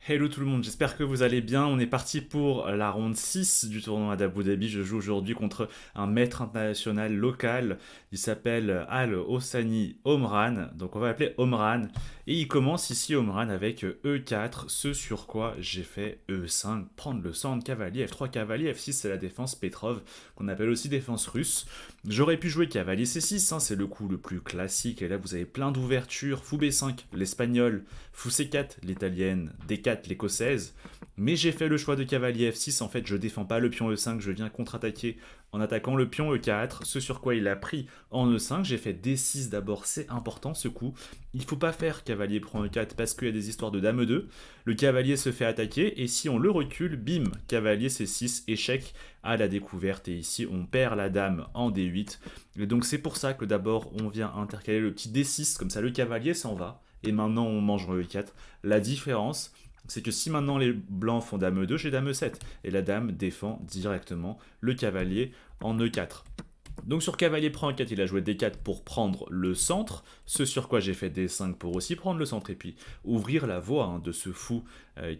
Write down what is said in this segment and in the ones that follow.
Hello tout le monde, j'espère que vous allez bien. On est parti pour la ronde 6 du tournoi d'Abu Dhabi. Je joue aujourd'hui contre un maître international local. Il s'appelle Al Hossani Omran. Donc on va l'appeler Omran. Et il commence ici Omran avec E4, ce sur quoi j'ai fait E5, prendre le centre, cavalier, F3 cavalier, F6 c'est la défense Petrov, qu'on appelle aussi défense russe. J'aurais pu jouer cavalier C6, c'est le coup le plus classique. Et là vous avez plein d'ouvertures. Fou B5, l'espagnol. Fou C4, l'italienne. D4, l'écossaise. Mais j'ai fait le choix de cavalier F6. En fait, je défends pas le pion E5, je viens contre-attaquer en attaquant le pion E4. Ce sur quoi il a pris en E5. J'ai fait D6 d'abord, c'est important ce coup. Il faut pas faire cavalier prend E4 parce qu'il y a des histoires de dame E2. Le cavalier se fait attaquer et si on le recule, bim, cavalier C6, échec à la découverte. Et ici, on perd la dame en D8. Et donc c'est pour ça que d'abord, on vient intercaler le petit D6, comme ça le cavalier s'en va et maintenant on mange le E4. La différence, c'est que si maintenant les blancs font dame E2, j'ai dame E7, et la dame défend directement le cavalier en E4. Donc sur cavalier prend E4, il a joué D4 pour prendre le centre, ce sur quoi j'ai fait D5 pour aussi prendre le centre, et puis ouvrir la voie de ce fou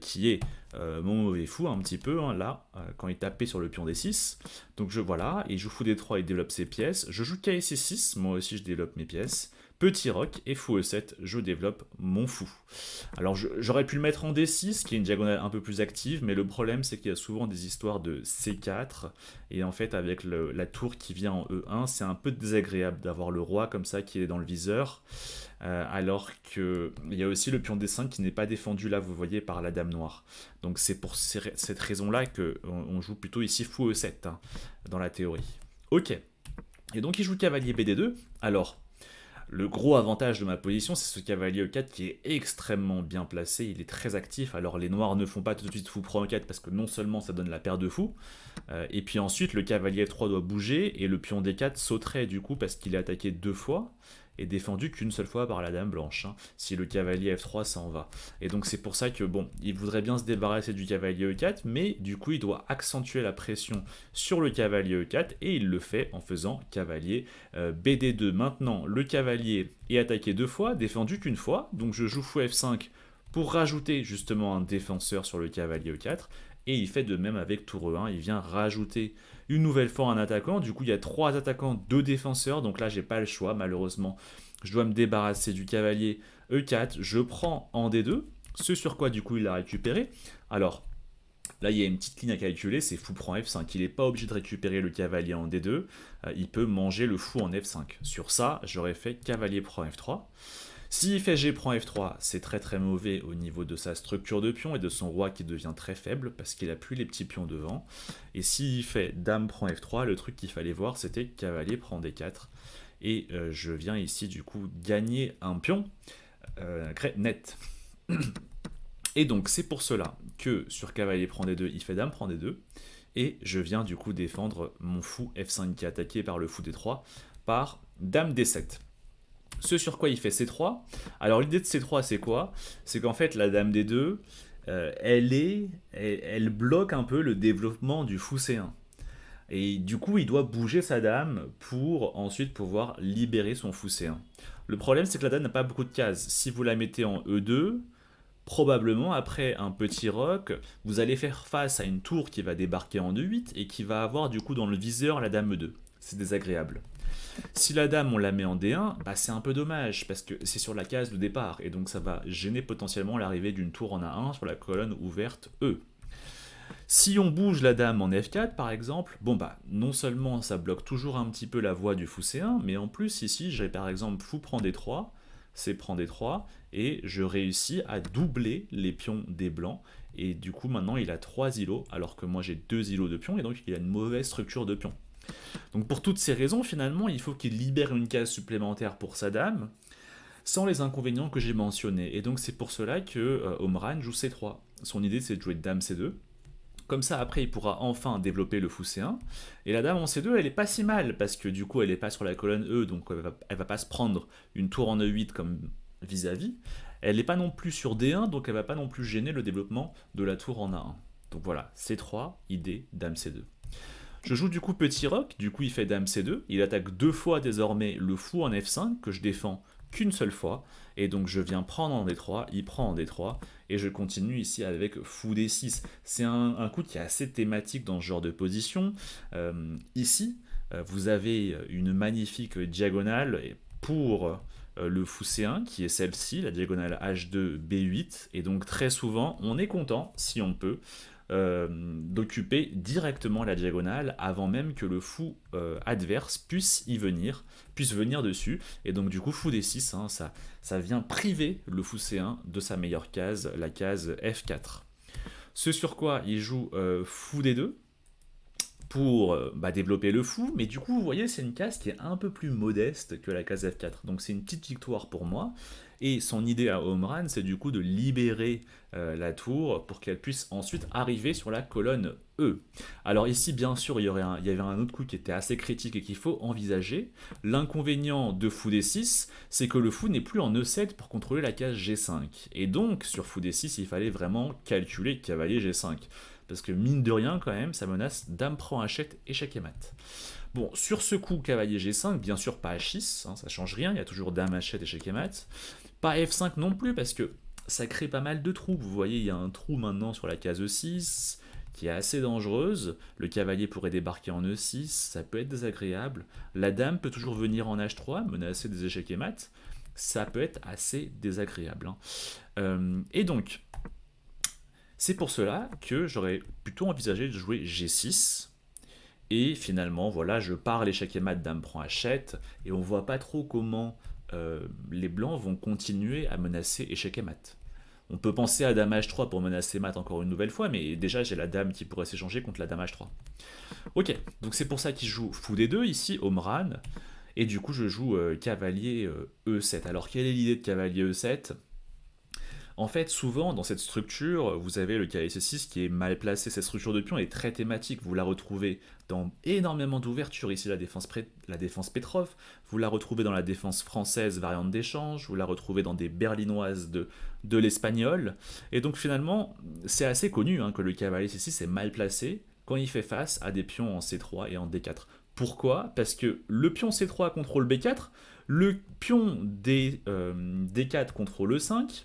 qui est mon mauvais fou un petit peu, là, quand il tapait sur le pion D6. Donc voilà, il joue fou D3, il développe ses pièces, je joue KC6, moi aussi je développe mes pièces, petit roc, et fou E7, je développe mon fou. Alors j'aurais pu le mettre en D6, qui est une diagonale un peu plus active, mais le problème c'est qu'il y a souvent des histoires de C4, et en fait avec la tour qui vient en E1, c'est un peu désagréable d'avoir le roi comme ça qui est dans le viseur, alors qu'il y a aussi le pion D5 qui n'est pas défendu là, vous voyez, par la dame noire. Donc c'est pour cette raison-là qu'on joue plutôt ici fou E7, dans la théorie. Ok, et donc il joue cavalier BD2, alors... Le gros avantage de ma position, c'est ce cavalier E4 qui est extrêmement bien placé, il est très actif. Alors les noirs ne font pas tout de suite fou prend E4 parce que non seulement ça donne la paire de fous, et puis ensuite le cavalier F3 doit bouger et le pion D4 sauterait du coup parce qu'il est attaqué deux fois et défendu qu'une seule fois par la dame blanche, si le cavalier F3 s'en va. Et donc c'est pour ça que bon, il voudrait bien se débarrasser du cavalier E4, mais du coup il doit accentuer la pression sur le cavalier E4 et il le fait en faisant cavalier BD2. Maintenant le cavalier est attaqué deux fois, défendu qu'une fois, donc je joue fou F5 pour rajouter justement un défenseur sur le cavalier E4. Et il fait de même avec tour E1, il vient rajouter une nouvelle fois un attaquant. Du coup, il y a trois attaquants, deux défenseurs. Donc là, j'ai pas le choix, malheureusement. Je dois me débarrasser du cavalier E4. Je prends en D2, ce sur quoi, du coup, il a récupéré. Alors, là, il y a une petite ligne à calculer, c'est fou prend F5. Il n'est pas obligé de récupérer le cavalier en D2. Il peut manger le fou en F5. Sur ça, j'aurais fait cavalier prend F3. S'il fait G prend F3, c'est très très mauvais au niveau de sa structure de pion et de son roi qui devient très faible parce qu'il a plus les petits pions devant. Et s'il fait Dame prend F3, le truc qu'il fallait voir c'était cavalier prend D4. Et je viens ici du coup gagner un pion net. Et donc c'est pour cela que sur cavalier prend D2, il fait Dame prend D2. Et je viens du coup défendre mon fou F5 qui est attaqué par le fou D3 par Dame D7. Ce sur quoi il fait C3. Alors l'idée de C3 c'est quoi? C'est qu'en fait la dame D2, elle bloque un peu le développement du fou C1. Et du coup il doit bouger sa dame pour ensuite pouvoir libérer son fou C1. Le problème c'est que la dame n'a pas beaucoup de cases. Si vous la mettez en E2, probablement après un petit roc, vous allez faire face à une tour qui va débarquer en E8 et qui va avoir du coup dans le viseur la dame E2. C'est désagréable. Si la dame on la met en D1, bah c'est un peu dommage parce que c'est sur la case de départ et donc ça va gêner potentiellement l'arrivée d'une tour en A1 sur la colonne ouverte E. Si on bouge la dame en F4 par exemple, bon bah non seulement ça bloque toujours un petit peu la voie du fou C1, mais en plus ici j'ai par exemple fou prend D3, C prend D3 et je réussis à doubler les pions des blancs et du coup maintenant il a 3 îlots alors que moi j'ai 2 îlots de pions et donc il a une mauvaise structure de pions. Donc pour toutes ces raisons, finalement, il faut qu'il libère une case supplémentaire pour sa dame, sans les inconvénients que j'ai mentionnés. Et donc c'est pour cela que Omran joue C3. Son idée c'est de jouer dame C2. Comme ça, après, il pourra enfin développer le fou C1. Et la dame en C2, elle est pas si mal, parce que du coup, elle est pas sur la colonne E, donc elle va pas se prendre une tour en E8 comme vis-à-vis. Elle n'est pas non plus sur D1, donc elle va pas non plus gêner le développement de la tour en A1. Donc voilà, C3, idée, dame C2. Je joue du coup petit roc, du coup il fait dame C2, il attaque deux fois désormais le fou en F5 que je défends qu'une seule fois, et donc je viens prendre en D3, il prend en D3, et je continue ici avec fou D6. C'est un coup qui est assez thématique dans ce genre de position. Ici, vous avez une magnifique diagonale pour le fou C1, qui est celle-ci, la diagonale H2 B8, et donc très souvent, on est content, si on peut, d'occuper directement la diagonale avant même que le fou adverse puisse venir dessus. Et donc du coup, fou D6, hein, ça vient priver le fou C1 de sa meilleure case, la case F4. Ce sur quoi il joue fou D2 pour développer le fou, mais du coup, vous voyez, c'est une case qui est un peu plus modeste que la case F4. Donc c'est une petite victoire pour moi. Et son idée à home run, c'est du coup de libérer la tour pour qu'elle puisse ensuite arriver sur la colonne E. Alors ici, bien sûr, il y avait un autre coup qui était assez critique et qu'il faut envisager. L'inconvénient de fou D6, c'est que le fou n'est plus en E7 pour contrôler la case G5. Et donc, sur fou D6, il fallait vraiment calculer cavalier G5. Parce que mine de rien, quand même, ça menace dame prend hachette, échec et mat. Bon, sur ce coup, cavalier G5, bien sûr pas H6, hein, ça change rien, il y a toujours dame hachette, échec et mat. Pas F5 non plus, parce que ça crée pas mal de trous. Vous voyez, il y a un trou maintenant sur la case E6, qui est assez dangereuse. Le cavalier pourrait débarquer en E6, ça peut être désagréable. La dame peut toujours venir en H3, menacer des échecs et mat. Ça peut être assez désagréable. Hein. Et donc, c'est pour cela que j'aurais plutôt envisagé de jouer G6. Et finalement, voilà, je pars l'échec et mat, dame prend hachette, et on voit pas trop comment les blancs vont continuer à menacer échec et mat. On peut penser à dame H3 pour menacer mat encore une nouvelle fois, mais déjà j'ai la dame qui pourrait s'échanger contre la dame H3. Ok, donc c'est pour ça qu'il joue fou D2 ici, home run, et du coup je joue cavalier E7. Alors quelle est l'idée de cavalier E7? En fait, souvent, dans cette structure, vous avez le cavalier C6 qui est mal placé. Cette structure de pion est très thématique. Vous la retrouvez dans énormément d'ouvertures. Ici, la défense Petrov. Vous la retrouvez dans la défense française, variante d'échange. Vous la retrouvez dans des berlinoises de l'espagnol. Et donc, finalement, c'est assez connu hein, que le cavalier C6 est mal placé quand il fait face à des pions en C3 et en D4. Pourquoi? Parce que le pion C3 contrôle B4, le pion D4 contrôle E5,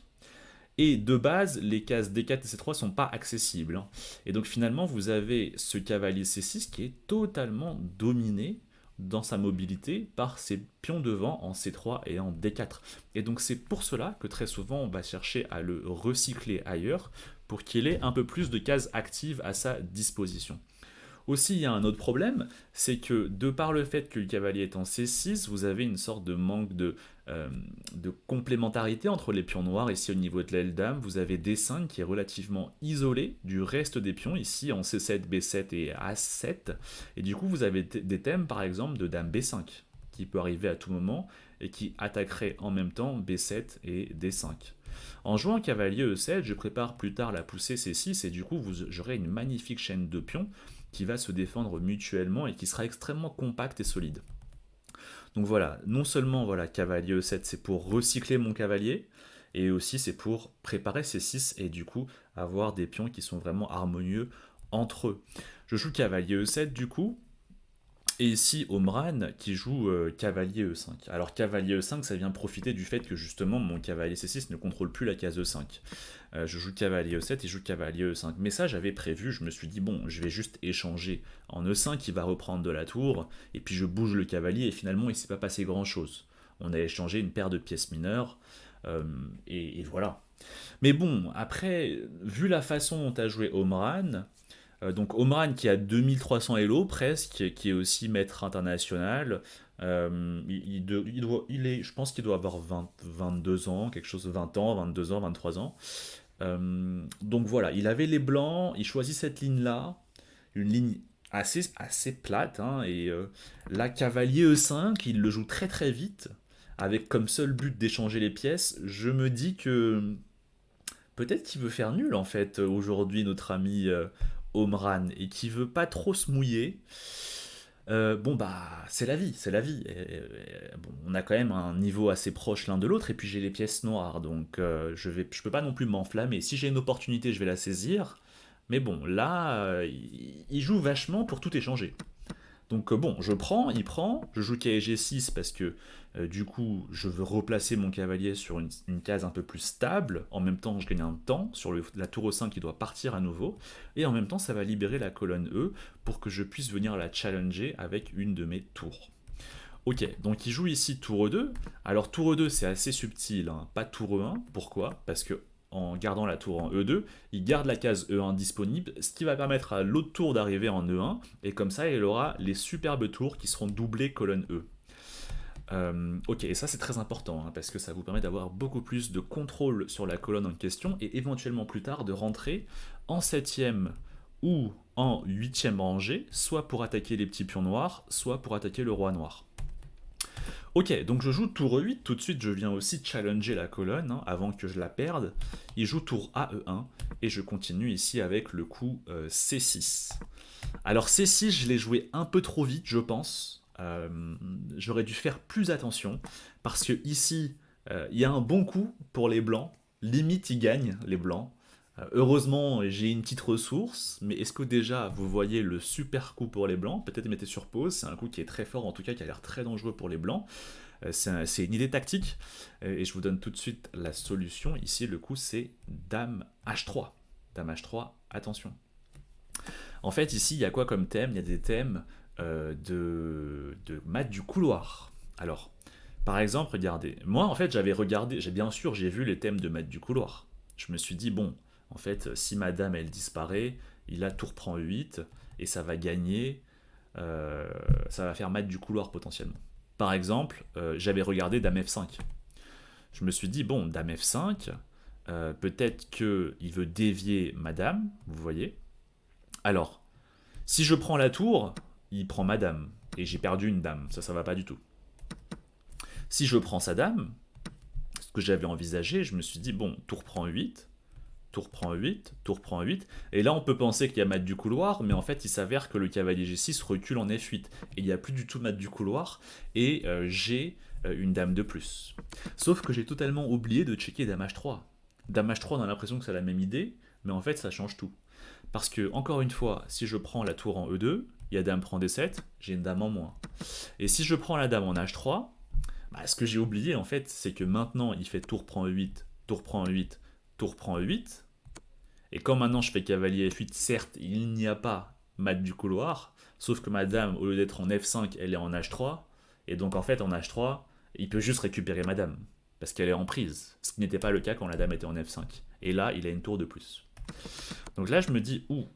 et de base, les cases D4 et C3 sont pas accessibles. Hein. Et donc finalement, vous avez ce cavalier C6 qui est totalement dominé dans sa mobilité par ses pions devant en C3 et en D4. Et donc c'est pour cela que très souvent on va chercher à le recycler ailleurs pour qu'il ait un peu plus de cases actives à sa disposition. Aussi, il y a un autre problème, c'est que de par le fait que le cavalier est en C6, vous avez une sorte de manque de complémentarité entre les pions noirs. Ici, au niveau de l'aile dame, vous avez D5 qui est relativement isolé du reste des pions, ici en C7, B7 et A7. Et du coup, vous avez des thèmes, par exemple, de dame B5, qui peut arriver à tout moment et qui attaquerait en même temps B7 et D5. En jouant cavalier E7, je prépare plus tard la poussée C6 et du coup, j'aurai une magnifique chaîne de pions qui va se défendre mutuellement et qui sera extrêmement compacte et solide. Donc voilà, non seulement voilà, cavalier E7 c'est pour recycler mon cavalier, et aussi c'est pour préparer C6 et du coup avoir des pions qui sont vraiment harmonieux entre eux. Je joue cavalier E7 du coup, et ici Omran qui joue cavalier E5. Alors cavalier E5 ça vient profiter du fait que justement mon cavalier C6 ne contrôle plus la case E5. Je joue cavalier E7 et je joue cavalier E5. Mais ça j'avais prévu, je me suis dit bon je vais juste échanger en E5 qui va reprendre de la tour et puis je bouge le cavalier et finalement il ne s'est pas passé grand chose. On a échangé une paire de pièces mineures et voilà. Mais bon après vu la façon dont a joué Omran, donc Omran qui a 2300 Elo presque, qui est aussi maître international. Je pense qu'il doit avoir 22 ans, quelque chose, 20 ans, 22 ans, 23 ans. Donc voilà, il avait les blancs, il choisit cette ligne-là, une ligne assez plate, hein, et là, cavalier E5, il le joue très très vite, avec comme seul but d'échanger les pièces. Je me dis que peut-être qu'il veut faire nul en fait aujourd'hui notre ami Omran et qui veut pas trop se mouiller. Bon bah c'est la vie, c'est la vie. Bon, on a quand même un niveau assez proche l'un de l'autre et puis j'ai les pièces noires donc je peux pas non plus m'enflammer. Si j'ai une opportunité, je vais la saisir. Mais bon là, il joue vachement pour tout échanger. Donc bon, je prends, il prend, je joue cavalier G6 parce que du coup je veux replacer mon cavalier sur une case un peu plus stable, en même temps je gagne un temps sur la tour E5 qui doit partir à nouveau, et en même temps ça va libérer la colonne E pour que je puisse venir la challenger avec une de mes tours. Ok, donc il joue ici tour E2. Alors tour E2 c'est assez subtil, hein, pas tour E1. Pourquoi? Parce que en gardant la tour en E2, il garde la case E1 disponible, ce qui va permettre à l'autre tour d'arriver en E1, et comme ça il aura les superbes tours qui seront doublées colonne E. Ok, et ça c'est très important, hein, parce que ça vous permet d'avoir beaucoup plus de contrôle sur la colonne en question, et éventuellement plus tard de rentrer en 7ème ou en 8ème rangée, soit pour attaquer les petits pions noirs, soit pour attaquer le roi noir. Ok, donc je joue tour E8, tout de suite je viens aussi challenger la colonne, hein, avant que je la perde. Il joue tour AE1, et je continue ici avec le coup C6. Alors C6, je l'ai joué un peu trop vite, je pense. J'aurais dû faire plus attention, parce que ici, il y a un bon coup pour les blancs, limite ils gagnent, les blancs. Heureusement, j'ai une petite ressource, mais est-ce que déjà vous voyez le super coup pour les blancs? Peut-être mettez sur pause, c'est un coup qui est très fort, en tout cas qui a l'air très dangereux pour les blancs. C'est une idée tactique, et je vous donne tout de suite la solution. Ici, le coup c'est Dame H3. Dame H3, attention. En fait, ici, il y a quoi comme thème? Il y a des thèmes de maths du couloir. Alors, par exemple, regardez. Moi, en fait, j'avais regardé, bien sûr, j'ai vu les thèmes de maths du couloir. Je me suis dit, bon, en fait, si madame, elle disparaît, il a tour prend 8, et ça va gagner, ça va faire maths du couloir potentiellement. Par exemple, j'avais regardé dame F5. Je me suis dit, bon, dame F5, peut-être qu'il veut dévier madame, vous voyez. Alors, si je prends la tour, il prend ma dame. Et j'ai perdu une dame. Ça va pas du tout. Si je prends sa dame, ce que j'avais envisagé, je me suis dit, bon, tour prend 8, tour prend 8, tour prend 8. Et là, on peut penser qu'il y a mat du couloir, mais en fait, il s'avère que le cavalier G6 recule en F8. Et il n'y a plus du tout mat du couloir, et j'ai une dame de plus. Sauf que j'ai totalement oublié de checker dame H3. Dame H3, on a l'impression que c'est la même idée, mais en fait, ça change tout. Parce que, encore une fois, si je prends la tour en E2, il y a dame prend D7, j'ai une dame en moins. Et si je prends la dame en H3, bah, ce que j'ai oublié en fait, c'est que maintenant il fait tour prend E8, tour prend E8, tour prend E8. Et quand maintenant je fais cavalier F8, certes, il n'y a pas mat du couloir, sauf que ma dame, au lieu d'être en F5, elle est en H3. Et donc en fait, en H3, il peut juste récupérer ma dame, parce qu'elle est en prise. Ce qui n'était pas le cas quand la dame était en F5. Et là, il a une tour de plus. Donc là, je me dis, ouh.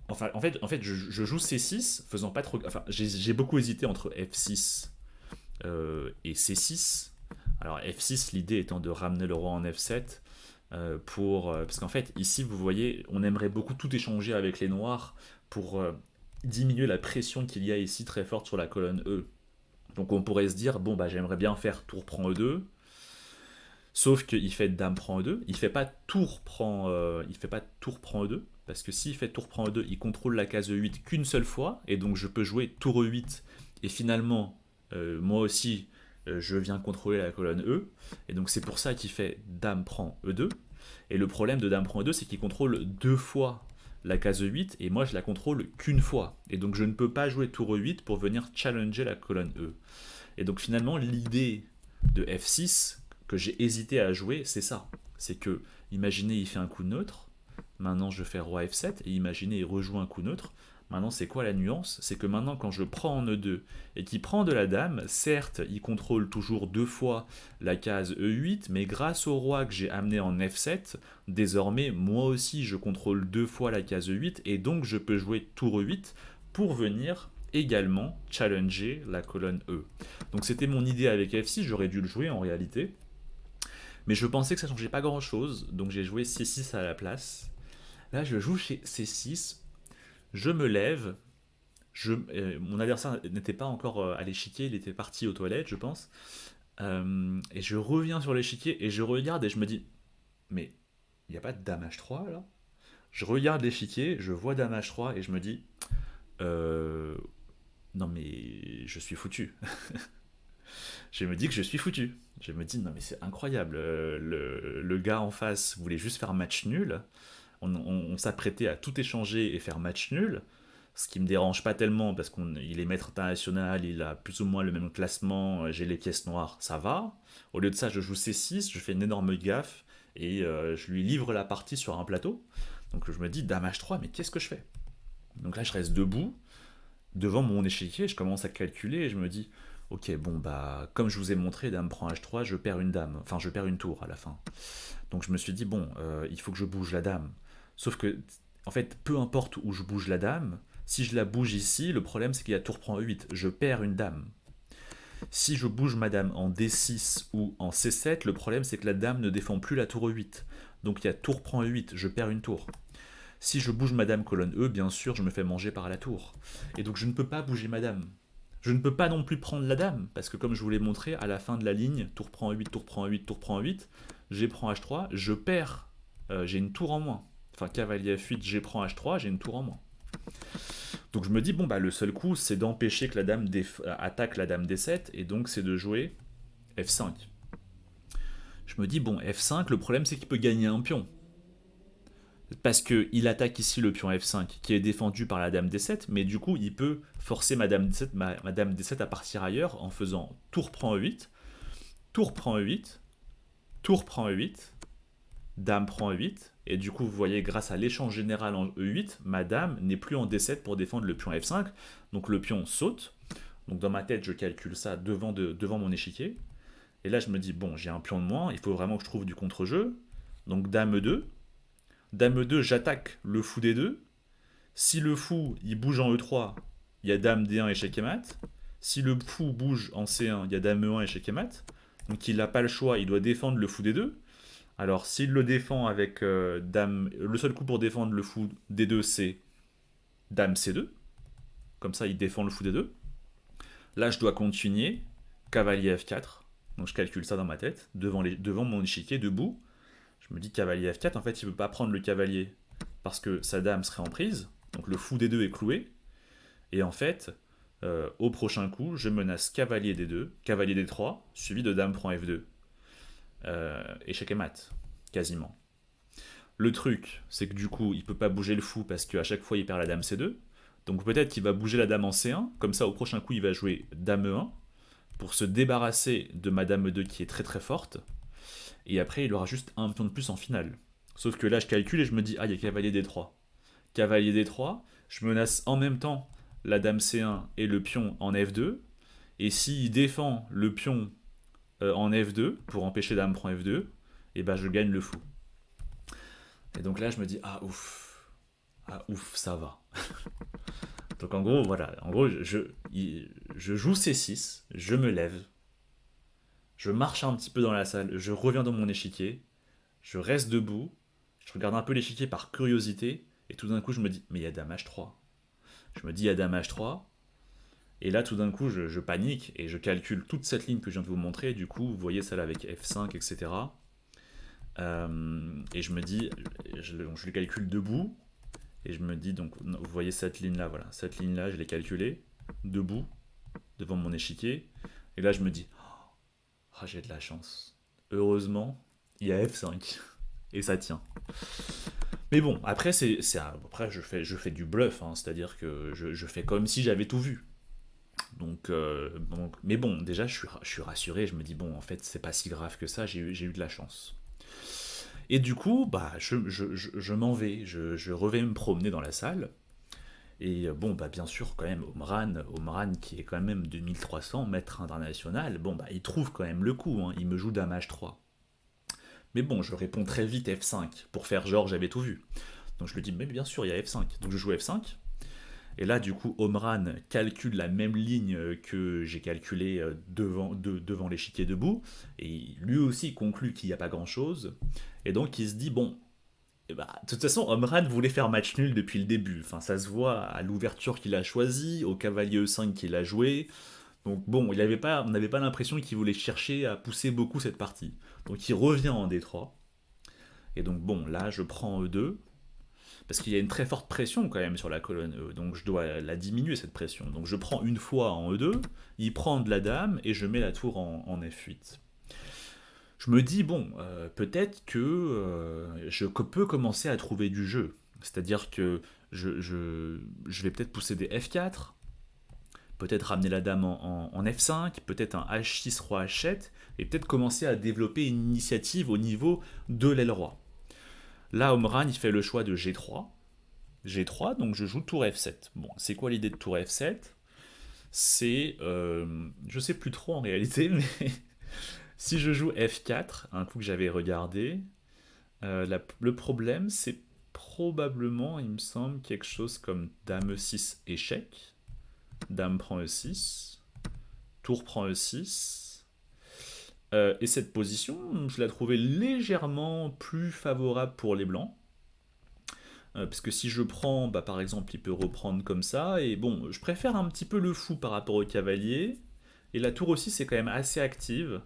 Enfin, en fait je joue C6, faisant pas trop. Enfin, j'ai beaucoup hésité entre F6 et C6. Alors, F6, l'idée étant de ramener le roi en F7. Parce qu'en fait, ici, vous voyez, on aimerait beaucoup tout échanger avec les noirs pour diminuer la pression qu'il y a ici très forte sur la colonne E. Donc, on pourrait se dire, bon, bah, j'aimerais bien faire tour prend E2. Sauf qu'il fait dame prend E2, il fait pas tour prend, E2, parce que s'il fait tour prend E2, il contrôle la case E8 qu'une seule fois, et donc je peux jouer tour E8, et finalement, moi aussi, je viens contrôler la colonne E, et donc c'est pour ça qu'il fait dame prend E2, et le problème de dame prend E2, c'est qu'il contrôle deux fois la case E8, et moi je la contrôle qu'une fois, et donc je ne peux pas jouer tour E8 pour venir challenger la colonne E. Et donc finalement, l'idée de F6, que j'ai hésité à jouer, c'est ça. C'est que, imaginez, il fait un coup neutre, maintenant je fais roi F7, et imaginez, il rejoue un coup neutre. Maintenant, c'est quoi la nuance? C'est que maintenant, quand je prends en E2 et qu'il prend de la dame, certes, il contrôle toujours deux fois la case E8, mais grâce au roi que j'ai amené en F7, désormais, moi aussi, je contrôle deux fois la case E8, et donc je peux jouer tour E8 pour venir également challenger la colonne E. Donc c'était mon idée avec F6, j'aurais dû le jouer en réalité. Mais je pensais que ça changeait pas grand chose, donc j'ai joué C6 à la place. Là, je joue chez C6, je me lève, mon adversaire n'était pas encore à l'échiquier, il était parti aux toilettes, je pense. Et je reviens sur l'échiquier et je regarde et je me dis, mais il n'y a pas de dame H3 là? Je regarde l'échiquier, je vois dame H3 et je me dis, euh, non mais je suis foutu. Je me dis que je suis foutu. Je me dis, non mais c'est incroyable. Le gars en face voulait juste faire match nul. On s'apprêtait à tout échanger et faire match nul. ce qui me dérange pas tellement parce qu'il est maître international, il a plus ou moins le même classement, j'ai les pièces noires, ça va. Au lieu de ça, je joue C6, je fais une énorme gaffe et je lui livre la partie sur un plateau. Donc je me dis, dame H3, mais qu'est-ce que je fais? Donc là, je reste debout, devant mon échiquier, je commence à calculer et je me dis, ok, bon, bah, comme je vous ai montré, dame prend H3, je perds une dame, enfin, je perds une tour à la fin. Donc je me suis dit, bon, il faut que je bouge la dame. Sauf que, en fait, peu importe où je bouge la dame, si je la bouge ici, le problème c'est qu'il y a tour prend E8, je perds une dame. Si je bouge ma dame en D6 ou en C7, le problème c'est que la dame ne défend plus la tour E8. Donc il y a tour prend E8, je perds une tour. Si je bouge ma dame colonne E, bien sûr, je me fais manger par la tour. Et donc je ne peux pas bouger ma dame. Je ne peux pas non plus prendre la dame, parce que comme je vous l'ai montré, à la fin de la ligne, tour prend 8, tour prend 8, tour prend 8, G prend H3, je perds, j'ai une tour en moins. Enfin, cavalier F8, G prend H3, j'ai une tour en moins. Donc je me dis, bon, bah le seul coup, c'est d'empêcher que la dame attaque la dame D7, et donc c'est de jouer F5. Je me dis, bon, F5, le problème c'est qu'il peut gagner un pion. Parce qu'il attaque ici le pion F5 qui est défendu par la dame D7, mais du coup il peut forcer ma dame D7 à partir ailleurs en faisant tour prend E8, tour prend E8, tour prend E8, dame prend E8, et du coup vous voyez grâce à l'échange général en E8, ma dame n'est plus en D7 pour défendre le pion F5, donc le pion saute, donc dans ma tête je calcule ça devant mon échiquier, et là je me dis bon j'ai un pion de moins, il faut vraiment que je trouve du contre-jeu, donc dame E2, dame E2, j'attaque le fou D2. Si le fou il bouge en E3, il y a dame D1 échec et mat. Si le fou bouge en C1, il y a dame E1 échec et mat. Donc il n'a pas le choix, il doit défendre le fou D2. Alors s'il le défend avec dame. Le seul coup pour défendre le fou D2, c'est dame C2. Comme ça, il défend le fou D2. Là, je dois continuer. Cavalier F4. Donc je calcule ça dans ma tête, devant mon échiquier, debout. Je me dis cavalier F4, en fait, il ne peut pas prendre le cavalier parce que sa dame serait en prise. Donc le fou D2 est cloué. Et en fait, au prochain coup, je menace cavalier D2, cavalier D3, suivi de dame prend F2. Échec et mat, quasiment. Le truc, c'est que du coup, il peut pas bouger le fou parce qu'à chaque fois, il perd la dame C2. Donc peut-être qu'il va bouger la dame en C1, comme ça, au prochain coup, il va jouer dame E1 pour se débarrasser de ma dame E2 qui est très très forte. Et après, il aura juste un pion de plus en finale. Sauf que là, je calcule et je me dis, ah, il y a cavalier D3. Cavalier D3, je menace en même temps la dame C1 et le pion en F2. Et s'il défend le pion en F2 pour empêcher dame prend F2, et ben je gagne le fou. Et donc là, je me dis, ah ouf, ça va. Donc en gros, voilà, je joue C6, je me lève, je marche un petit peu dans la salle, je reviens dans mon échiquier, je reste debout, je regarde un peu l'échiquier par curiosité, et tout d'un coup, je me dis, mais il y a dame H3. Je me dis, il y a dame H3, et là, tout d'un coup, je panique, et je calcule toute cette ligne que je viens de vous montrer, et du coup, vous voyez celle avec F5, etc. Et je me dis, je le calcule debout, et je me dis, donc, vous voyez cette ligne-là, voilà, cette ligne-là, je l'ai calculée, debout, devant mon échiquier, et là, je me dis, oh, j'ai de la chance. Heureusement, il y a F5, et ça tient. Mais bon, après, après je fais du bluff, hein, c'est-à-dire que je fais comme si j'avais tout vu. Mais bon, déjà, je suis rassuré, je me dis, bon, en fait, c'est pas si grave que ça, j'ai eu de la chance. Et du coup, bah, je m'en vais, je reviens me promener dans la salle. Et bon, bah, bien sûr, quand même, Omran qui est quand même 2300 mètres international, bon, bah, il trouve quand même le coup, hein, il me joue dame H3. Mais bon, je réponds très vite F5 pour faire genre j'avais tout vu. Donc je lui dis, mais bien sûr, il y a F5. Donc je joue F5. Et là, du coup, Omran calcule la même ligne que j'ai calculée devant l'échiquier debout. Et lui aussi conclut qu'il n'y a pas grand-chose. Et donc il se dit, bon, eh bah, de toute façon, Omran voulait faire match nul depuis le début. Enfin, ça se voit à l'ouverture qu'il a choisie, au cavalier E5 qu'il a joué. Donc bon, on n'avait pas l'impression qu'il voulait chercher à pousser beaucoup cette partie. Donc il revient en D3. Et donc bon, là, je prends E2. Parce qu'il y a une très forte pression quand même sur la colonne E, donc je dois la diminuer cette pression. Donc je prends une fois en E2, il prend de la dame et je mets la tour en F8. Je me dis, bon, peut-être que je peux commencer à trouver du jeu. C'est-à-dire que je vais peut-être pousser des F4, peut-être ramener la dame en F5, peut-être un H6, roi H7, et peut-être commencer à développer une initiative au niveau de l'aile roi. Là, Omran, il fait le choix de G3. G3, donc je joue tour F7. Bon, c'est quoi l'idée de tour F7? C'est, je sais plus trop en réalité, mais si je joue F4, un coup que j'avais regardé, le problème c'est probablement, il me semble, quelque chose comme Dame E6 échec, Dame prend E6, Tour prend E6, et cette position, je la trouvais légèrement plus favorable pour les blancs. Parce que si je prends, bah, par exemple, il peut reprendre comme ça, et bon, je préfère un petit peu le fou par rapport au cavalier, et la tour aussi c'est quand même assez active.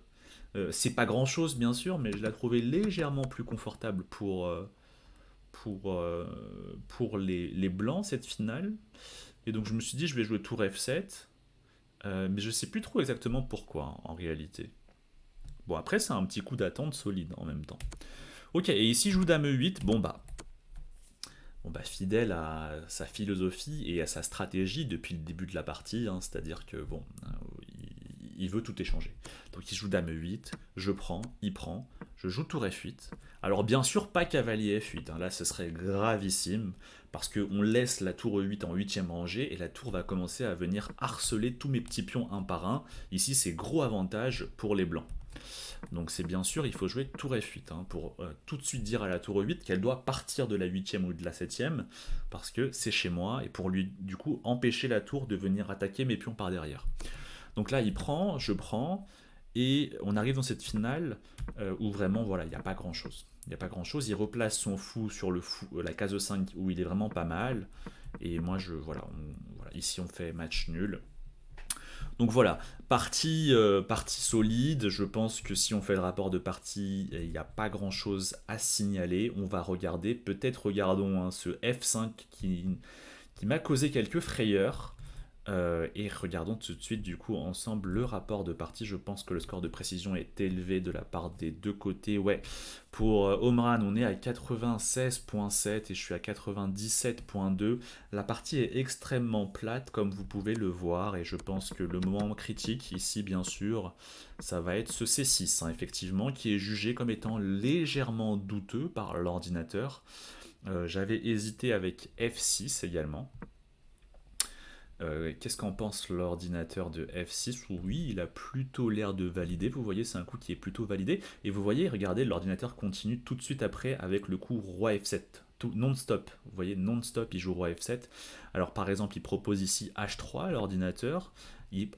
C'est pas grand chose bien sûr, mais je la trouvais légèrement plus confortable pour, euh, pour les blancs cette finale. Et donc je me suis dit je vais jouer tour F7, mais je sais plus trop exactement pourquoi en réalité. Bon après c'est un petit coup d'attente solide en même temps. Ok, et ici je joue dame E8, bon bah fidèle à sa philosophie et à sa stratégie depuis le début de la partie, hein, c'est-à-dire que bon, il veut tout échanger. Donc il joue dame E8, je prends, il prend, je joue tour F8. Alors bien sûr pas cavalier F8, hein, là ce serait gravissime, parce qu'on laisse la tour E8 en 8ème rangée, et la tour va commencer à venir harceler tous mes petits pions un par un. Ici c'est gros avantage pour les blancs. Donc c'est bien sûr, il faut jouer tour F8 hein, pour tout de suite dire à la tour E8 qu'elle doit partir de la 8ème ou de la 7ème, parce que c'est chez moi, et pour lui du coup empêcher la tour de venir attaquer mes pions par derrière. Donc là il prend, je prends, et on arrive dans cette finale où vraiment voilà, il n'y a pas grand chose. Il n'y a pas grand chose, il replace son fou sur le fou, la case E5 où il est vraiment pas mal, et moi voilà, ici on fait match nul. Donc voilà, partie solide. Je pense que si on fait le rapport de partie, il n'y a pas grand chose à signaler. On va regarder, peut-être regardons hein, ce F5 qui m'a causé quelques frayeurs. Et regardons tout de suite du coup ensemble le rapport de partie. Je pense que le score de précision est élevé de la part des deux côtés. Ouais, pour Omran, on est à 96.7 et je suis à 97.2. La partie est extrêmement plate comme vous pouvez le voir, et je pense que le moment critique ici, bien sûr, ça va être ce C6, hein, effectivement, qui est jugé comme étant légèrement douteux par l'ordinateur. J'avais hésité avec F6 également. Qu'est-ce qu'en pense l'ordinateur de F6? Oui, il a plutôt l'air de valider. Vous voyez, c'est un coup qui est plutôt validé. Et vous voyez, regardez, l'ordinateur continue tout de suite après avec le coup roi F7. Tout non-stop. Vous voyez, non-stop, il joue roi F7. Alors, par exemple, il propose ici H3 à l'ordinateur.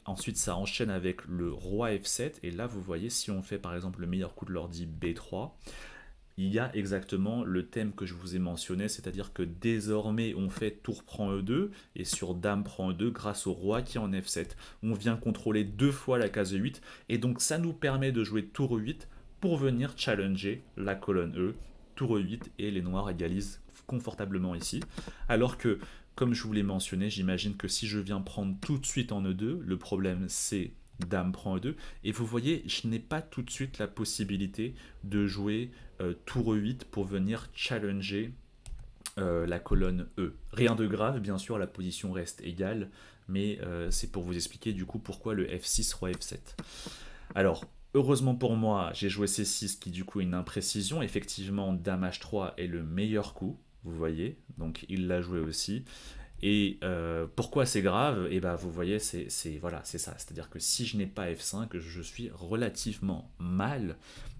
Ensuite, ça enchaîne avec le roi F7. Et là, vous voyez, si on fait par exemple le meilleur coup de l'ordi B3, il y a exactement le thème que je vous ai mentionné, c'est-à-dire que désormais on fait tour prend E2 et sur dame prend E2 grâce au roi qui est en F7. On vient contrôler deux fois la case E8 et donc ça nous permet de jouer tour E8 pour venir challenger la colonne E, tour E8 et les noirs égalisent confortablement ici. Alors que, comme je vous l'ai mentionné, j'imagine que si je viens prendre tout de suite en E2, le problème c'est dame prend E2 et vous voyez, je n'ai pas tout de suite la possibilité de jouer tour E8 pour venir challenger la colonne E. Rien de grave, bien sûr, la position reste égale, mais c'est pour vous expliquer du coup pourquoi le F6 roi F7. Alors, heureusement pour moi, j'ai joué C6 qui du coup est une imprécision. Effectivement, dame H3 est le meilleur coup, vous voyez, donc il l'a joué aussi. Et pourquoi c'est grave? Et bah vous voyez, voilà, c'est ça. C'est-à-dire que si je n'ai pas F5, je suis relativement mal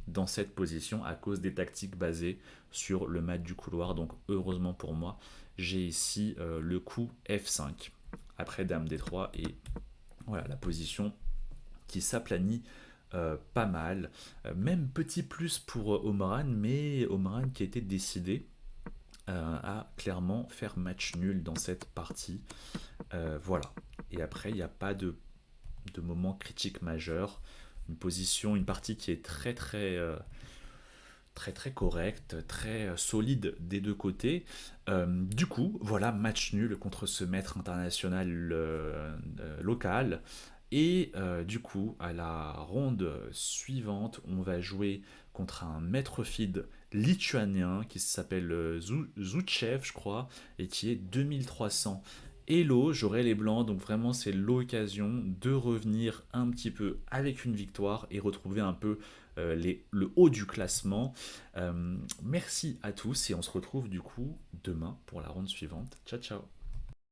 dans cette position à cause des tactiques basées sur le mat du couloir. Donc heureusement pour moi, j'ai ici le coup F5 après Dame D3 et voilà la position qui s'aplanit pas mal. Même petit plus pour Omran, mais Omran qui a été décidé à clairement faire match nul dans cette partie. Voilà. Et après, il n'y a pas de moment critique majeur. Une partie qui est très correcte, très solide des deux côtés. Du coup, voilà, match nul contre ce maître international local. Et du coup, à la ronde suivante, on va jouer contre un maître feed lituanien qui s'appelle Zouchev, je crois, et qui est 2300. Hello, j'aurai les blancs, donc vraiment c'est l'occasion de revenir un petit peu avec une victoire et retrouver un peu le haut du classement. Merci à tous et on se retrouve du coup demain pour la ronde suivante. Ciao ciao.